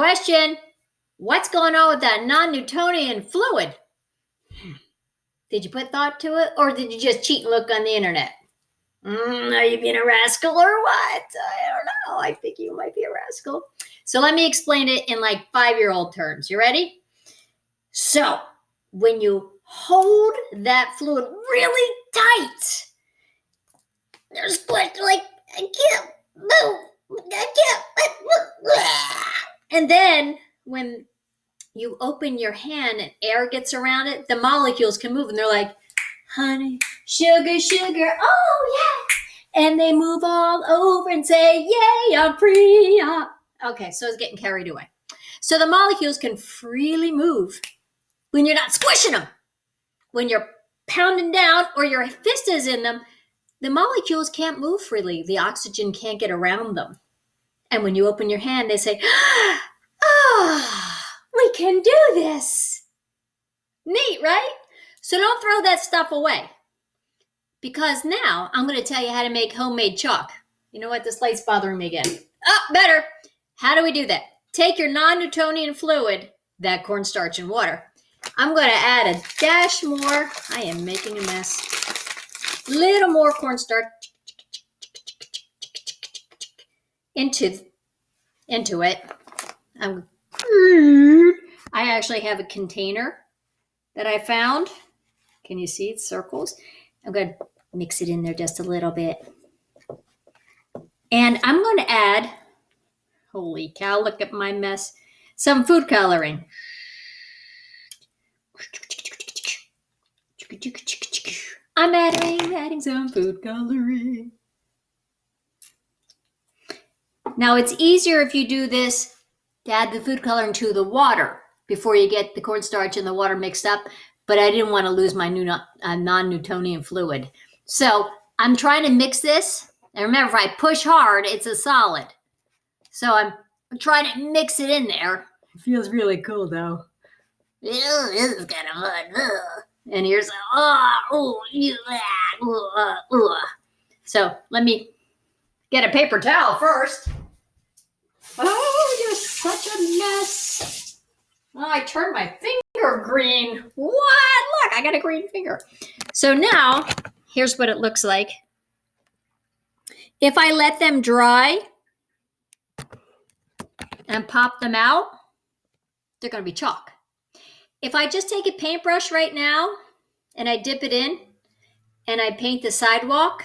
Question, what's going on with that non-Newtonian fluid? Did you put thought to it, or did you just cheat and look on the internet? Are you being a rascal or what? I don't know. I think you might be a rascal. So let me explain it in like 5-year-old terms. You ready? So when you hold that fluid really tight, there's like, I can't move. And then when you open your hand and air gets around it, the molecules can move and they're like, honey, sugar, sugar, oh yeah. And they move all over and say, yay, I'm free. Okay, so it's getting carried away. So the molecules can freely move when you're not squishing them. When you're pounding down or your fist is in them, the molecules can't move freely. The oxygen can't get around them. And when you open your hand, they say, we can do this. Neat, right? So don't throw that stuff away. Because now I'm going to tell you how to make homemade chalk. You know what? This light's bothering me again. Better. How do we do that? Take your non-Newtonian fluid, that cornstarch and water. I'm going to add a dash more. I am making a mess. Little more cornstarch into it. I actually have a container that I found. Can you see it? Circles. I'm going to mix it in there just a little bit. And I'm going to add, holy cow, look at my mess, some food coloring. I'm adding some food coloring. Now it's easier if you do this to add the food coloring to the water before you get the cornstarch and the water mixed up, but I didn't want to lose my non-Newtonian fluid. So I'm trying to mix this, and remember, if I push hard, it's a solid. So I'm trying to mix it in there. It feels really cool, though. Ew, this is kind of fun. And here's, So let me get a paper towel first. Oh, you're such a mess. Oh, I turned my finger green. What? Look, I got a green finger. So now, here's what it looks like. If I let them dry and pop them out, they're going to be chalk. If I just take a paintbrush right now and I dip it in and I paint the sidewalk,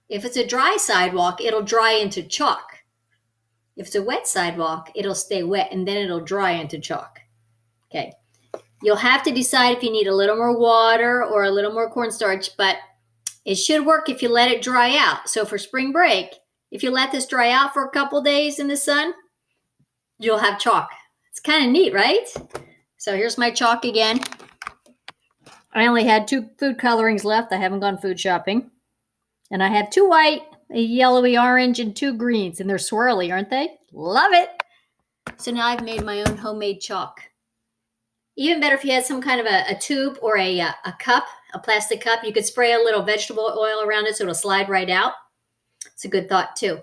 if it's a dry sidewalk, it'll dry into chalk. If it's a wet sidewalk, it'll stay wet and then it'll dry into chalk. Okay. You'll have to decide if you need a little more water or a little more cornstarch, but it should work if you let it dry out. So for spring break, if you let this dry out for a couple days in the sun, you'll have chalk. It's kind of neat, right? So here's my chalk again. I only had 2 food colorings left. I haven't gone food shopping. And I have 2 white, a yellowy orange, and 2 greens. And they're swirly, aren't they? Love it. So now I've made my own homemade chalk. Even better if you had some kind of a tube or a cup, a plastic cup. You could spray a little vegetable oil around it so it'll slide right out. It's a good thought too.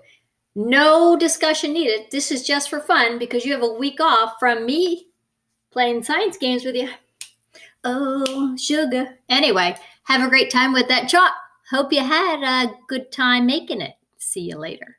No discussion needed. This is just for fun because you have a week off from me playing science games with you. Oh, sugar. Anyway, have a great time with that chalk. Hope you had a good time making it. See you later.